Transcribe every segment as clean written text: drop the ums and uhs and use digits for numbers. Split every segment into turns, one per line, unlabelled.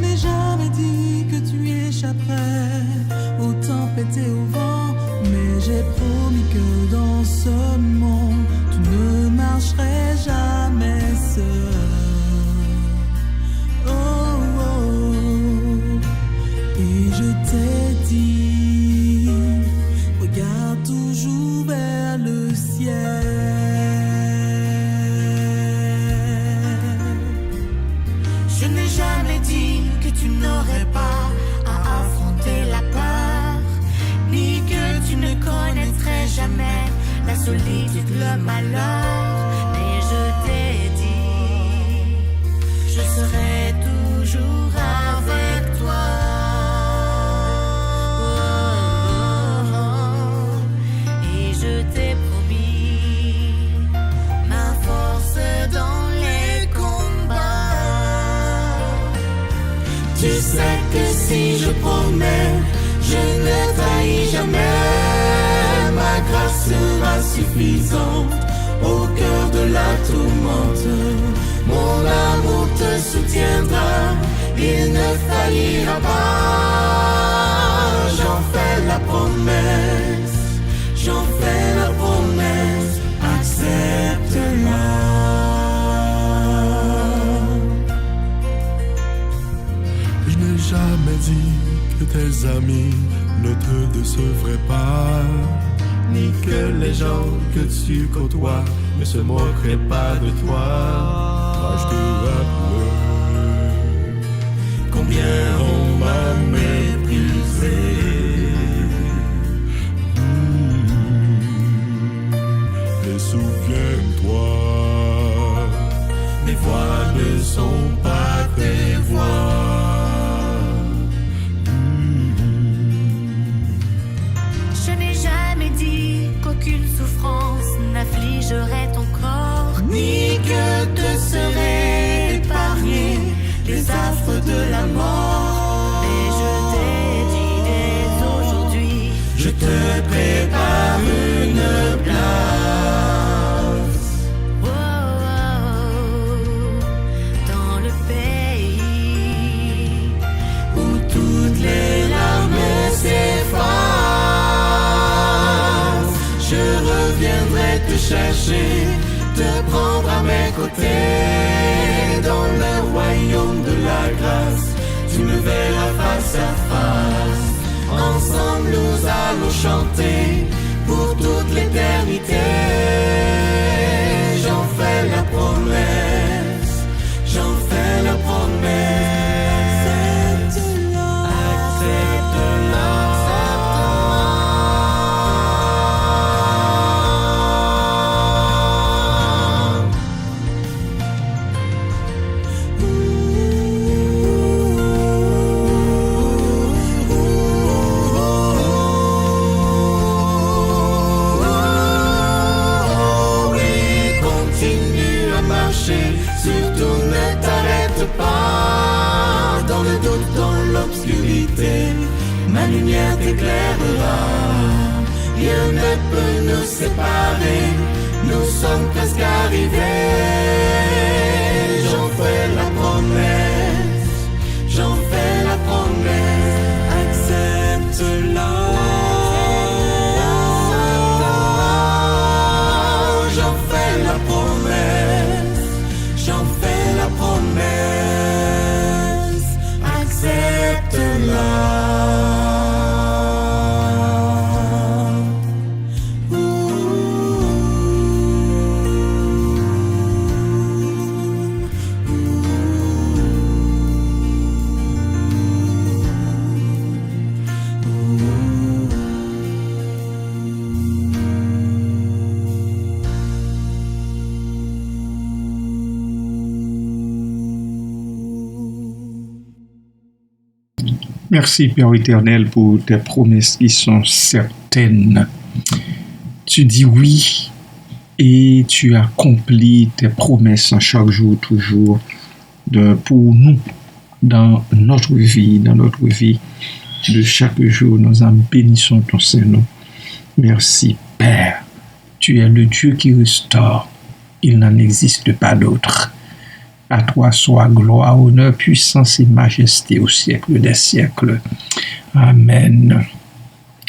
n'ai jamais dit que tu échapperais aux tempêtes et au vent, mais j'ai promis que dans ce monde, tu ne marcherais jamais seul. Oh, oh, oh. Et je t'ai dit, regarde toujours vers le ciel. Je n'ai jamais dit que tu n'aurais pas à affronter la peur, ni que tu ne connaîtrais jamais la solitude, le malheur. Mais je t'ai dit, je serai toujours avec toi. Oh, oh, oh. Et je t'ai promis ma force dans les combats. Tu sais que si je promets, je ne trahis jamais. Ma grâce sera suffisante au cœur de la tourmente. Mon amour te soutiendra, il ne faillira pas. J'en fais la promesse, j'en fais la promesse, accepte-la.
Je n'ai jamais dit que tes amis ne te décevraient pas, ni que les gens que tu côtoies ne se moqueraient pas de toi. Moi je te rappelle combien on m'a méprisé. Et souviens-toi, mes voix ne sont pas tes voix.
Qu'aucune souffrance n'affligerait ton corps, ni que te seraient épargnés les affres de la mort. Et je t'ai dit dès aujourd'hui, je te prépare une place. Oh, oh, oh, dans le pays où toutes les larmes s'effacent. Je reviendrai te chercher, te prendre à mes côtés. Dans le royaume de la grâce, tu me verras face à face. Ensemble nous allons chanter pour toute l'éternité. J'en fais la promesse, j'en fais la promesse. Accepte-la, accepte-la. Surtout ne t'arrête pas. Dans le doute, dans l'obscurité, ma lumière t'éclairera. Rien ne peut nous séparer, nous sommes presque arrivés. J'en fais la promesse, j'en fais la promesse. Accepte-la. J'en fais la promesse, j'en fais la promesse, accepte-la.
Merci Père éternel pour tes promesses qui sont certaines. Tu dis oui et tu accomplis tes promesses chaque jour, toujours, pour nous, dans notre vie de chaque jour. Nous en bénissons ton Saint-Nom. Merci Père. Tu es le Dieu qui restaure. Il n'en existe pas d'autre. À toi soit gloire, honneur, puissance et majesté au siècle des siècles. Amen.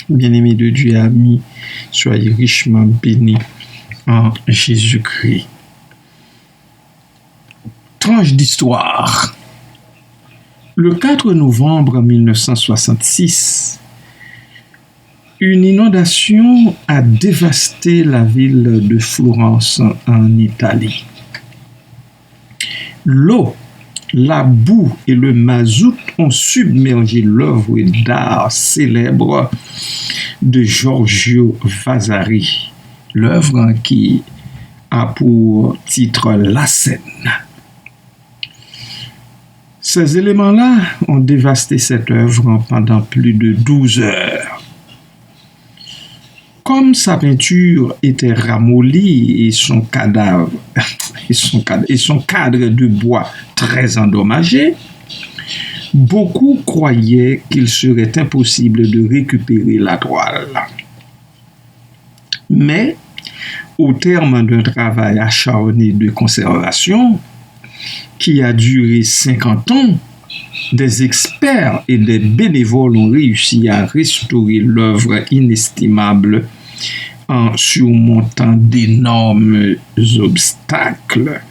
Bien-aimés de Dieu, amis, soyez richement bénis en Jésus-Christ. Tranche d'histoire. Le 4 novembre 1966, une inondation a dévasté la ville de Florence en Italie. L'eau, la boue et le mazout ont submergé l'œuvre d'art célèbre de Giorgio Vasari, l'œuvre qui a pour titre La Seine. Ces éléments-là ont dévasté cette œuvre pendant plus de 12 heures. Comme sa peinture était ramollie et son cadre de bois très endommagé, beaucoup croyaient qu'il serait impossible de récupérer la toile. Mais, au terme d'un travail acharné de conservation, qui a duré 50 ans, des experts et des bénévoles ont réussi à restaurer l'œuvre inestimable en surmontant d'énormes obstacles.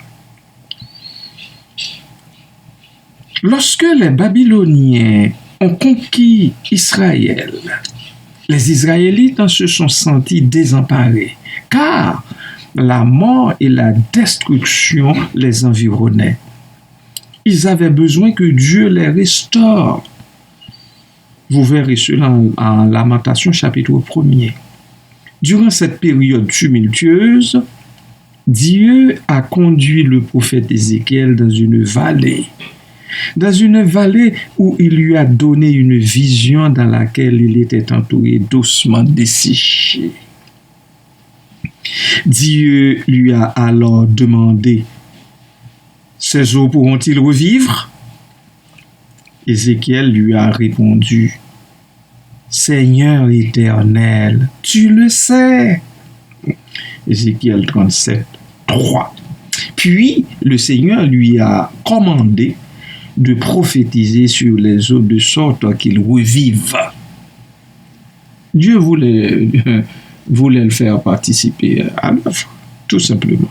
Lorsque les Babyloniens ont conquis Israël, les Israélites se sont sentis désemparés, car la mort et la destruction les environnaient. Ils avaient besoin que Dieu les restaure. Vous verrez cela en Lamentation chapitre 1er. Durant cette période tumultueuse, Dieu a conduit le prophète Ézéchiel dans une vallée où il lui a donné une vision dans laquelle il était entouré d'ossements desséchés. Dieu lui a alors demandé: ces eaux pourront-ils revivre? Ézéchiel lui a répondu: Seigneur éternel, tu le sais. Ézéchiel 37, 3. Puis le Seigneur lui a commandé de prophétiser sur les eaux de sorte qu'ils revivent. Dieu voulait le faire participer à l'œuvre, tout simplement.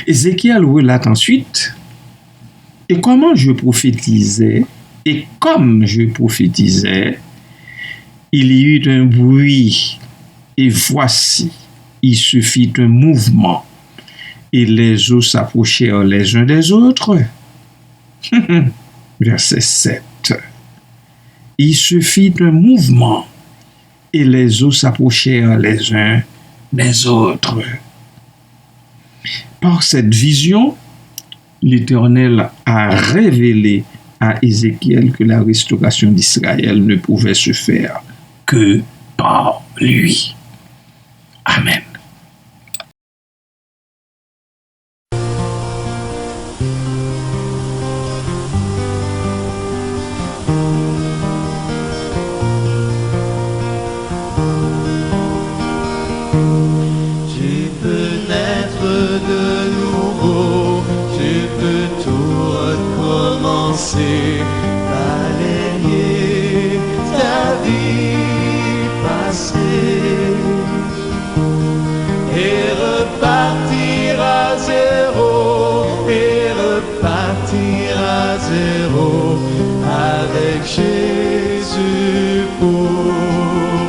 Ézéchiel relate ensuite: et comme je prophétisais, il y eut un bruit, et voici, il se fit un mouvement, et les eaux s'approchèrent les uns des autres. Verset 7. Il se fit un mouvement, et les eaux s'approchèrent les uns des autres. Par cette vision, l'Éternel a révélé à Ézéchiel que la restauration d'Israël ne pouvait se faire que par lui. Amen.
Tu peux naître de nouveau, tu peux tout recommencer, balayer ta vie passée et repartir à zéro, avec Jésus pour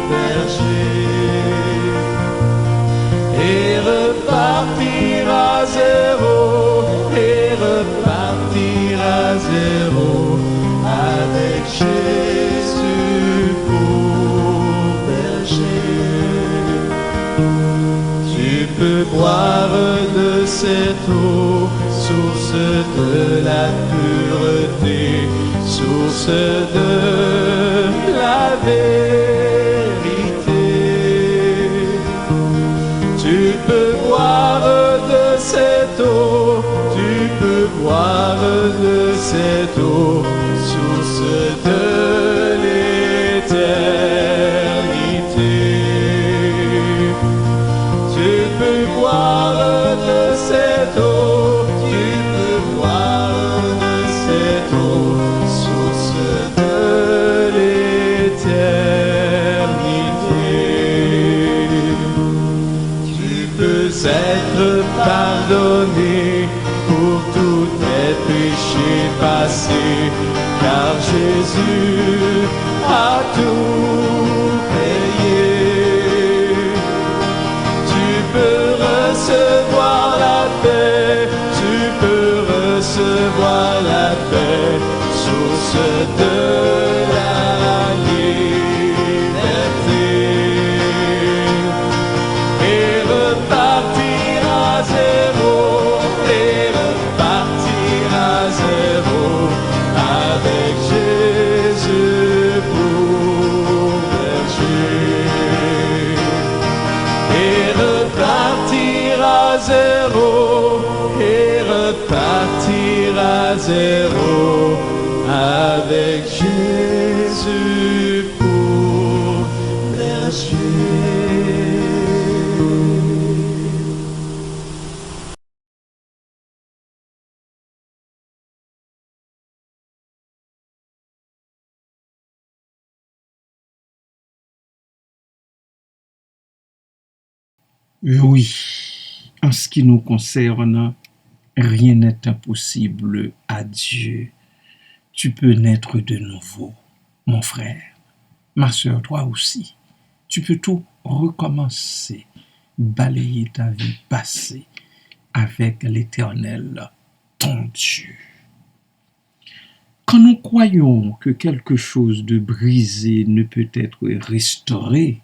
berger. Et repartir à zéro, avec Jésus pour berger. Tu peux boire de cette eau, source de la pureté, source de la vérité. Tu peux boire de cette eau, tu peux boire de cette eau, source de l'éternité. Tu peux boire de cette eau, tu peux boire Jésus a tout payé. Tu peux recevoir la paix, tu peux recevoir la paix, source de la liberté, et repartir à zéro, et repartir à zéro, avec Jésus pour berger, et repartir à zéro, et repartir à zéro, avec Jésus pour berger.
Oui, en ce qui nous concerne, rien n'est impossible à Dieu. Tu peux naître de nouveau, mon frère, ma sœur, toi aussi. Tu peux tout recommencer, balayer ta vie passée avec l'Éternel, ton Dieu. Quand nous croyons que quelque chose de brisé ne peut être restauré,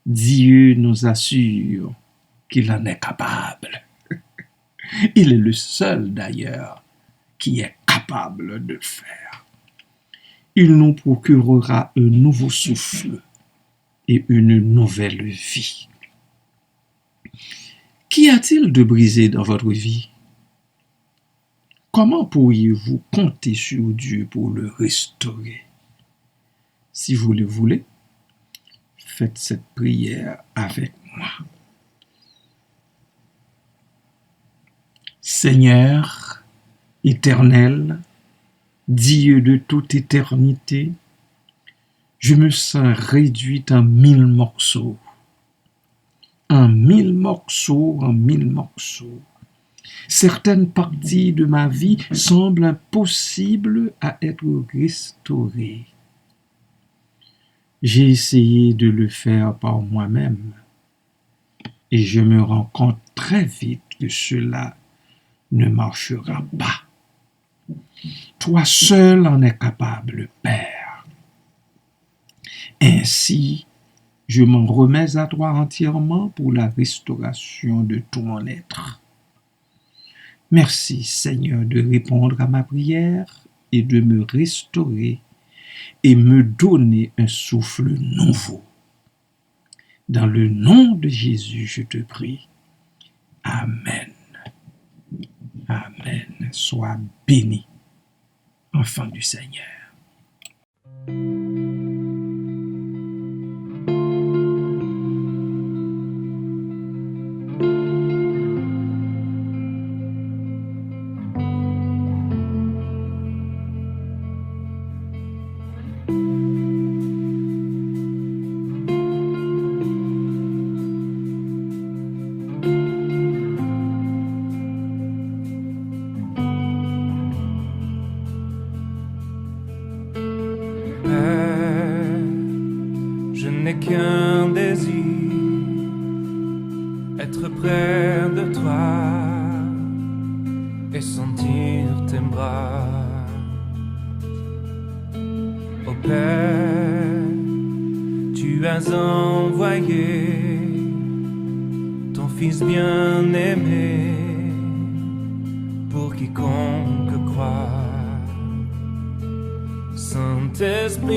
Dieu nous assure qu'il en est capable. Il est le seul d'ailleurs qui est capable de le faire. Il nous procurera un nouveau souffle et une nouvelle vie. Qu'y a-t-il de brisé dans votre vie? Comment pourriez-vous compter sur Dieu pour le restaurer? Si vous le voulez, faites cette prière avec moi. Seigneur éternel, Dieu de toute éternité, je me sens réduite en 1000 morceaux. En 1000 morceaux, en 1000 morceaux. Certaines parties de ma vie semblent impossibles à être restaurées. J'ai essayé de le faire par moi-même et je me rends compte très vite que cela ne marchera pas. Toi seul en es capable, Père. Ainsi, je m'en remets à toi entièrement pour la restauration de tout mon être. Merci, Seigneur, de répondre à ma prière et de me restaurer et me donner un souffle nouveau. Dans le nom de Jésus, je te prie. Amen. Amen. Sois béni, enfant du Seigneur.
Je n'ai qu'un désir, être près de toi et sentir tes bras. Ô Père, tu as envoyé ton Fils bien-aimé pour quiconque croit. Saint-Esprit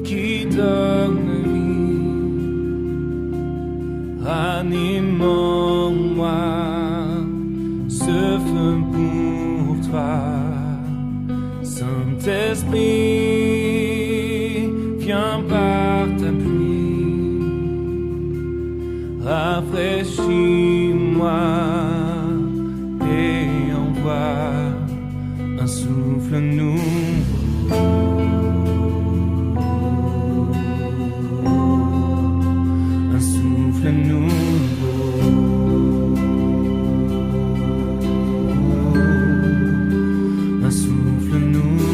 qui donne vie, ranime en moi ce feu pour toi. Saint-Esprit, viens par ta pluie, rafraîchis-moi et envoie un souffle nouveau. Un souffle nouveau. Un souffle nouveau.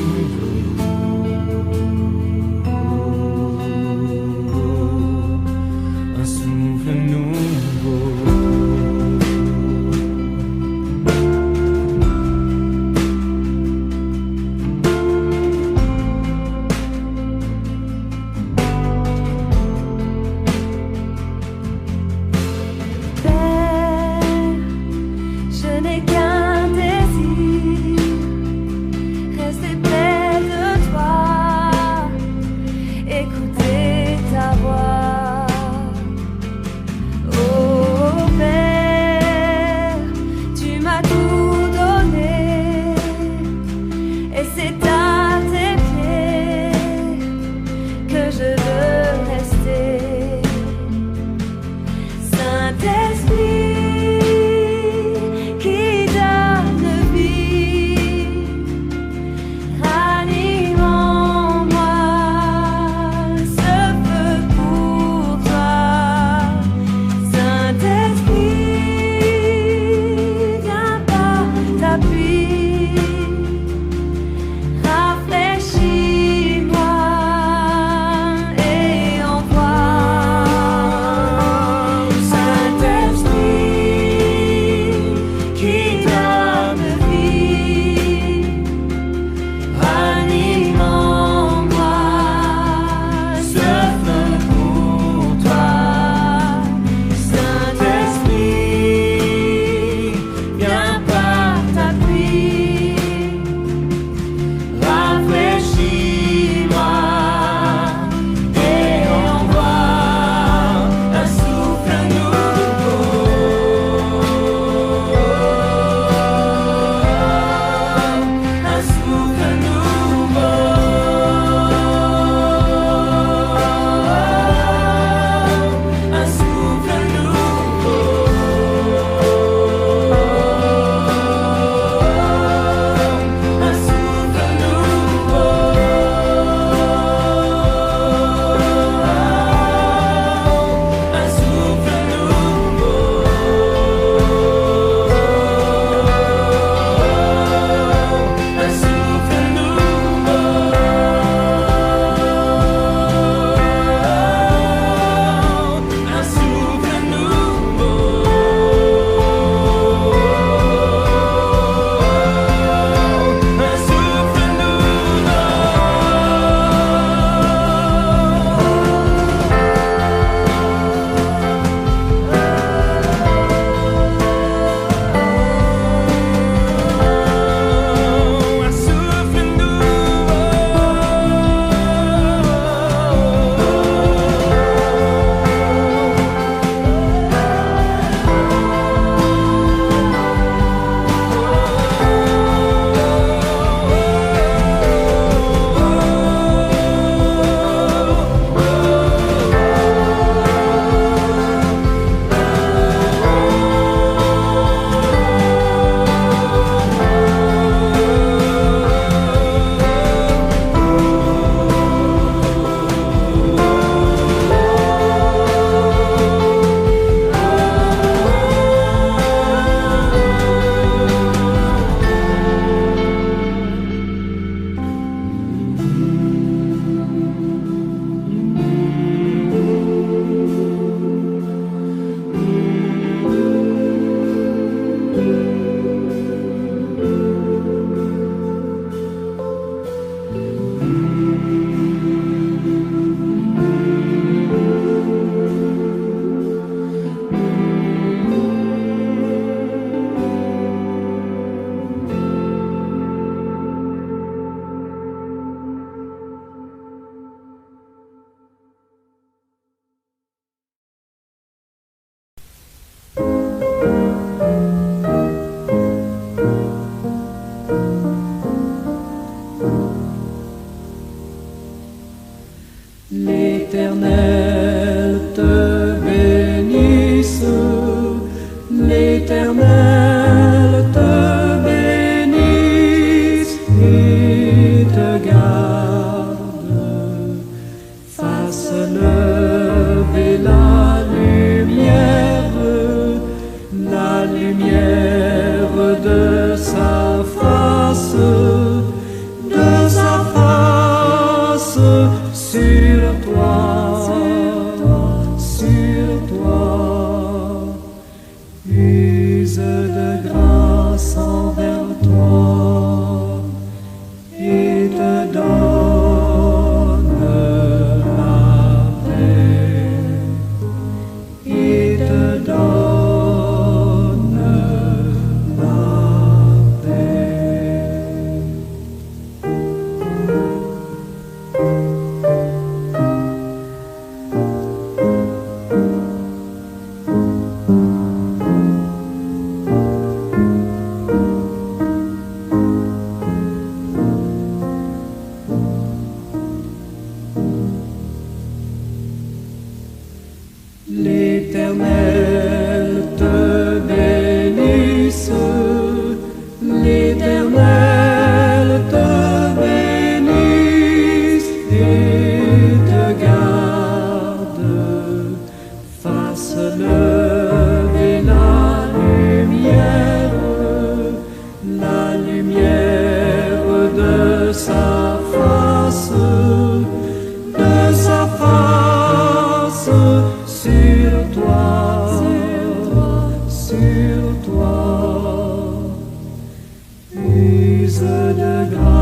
L'Éternel te bénisse, l'Éternel te bénisse et te garde, fasse lever la lumière de sa face sur toi, use de grâce envers toi et te donne la paix, et te donne la paix. L'Éternel te bénisse, l'Éternel te bénisse et te garde, fasse lever la lumière de sa face sur toi, use de grâce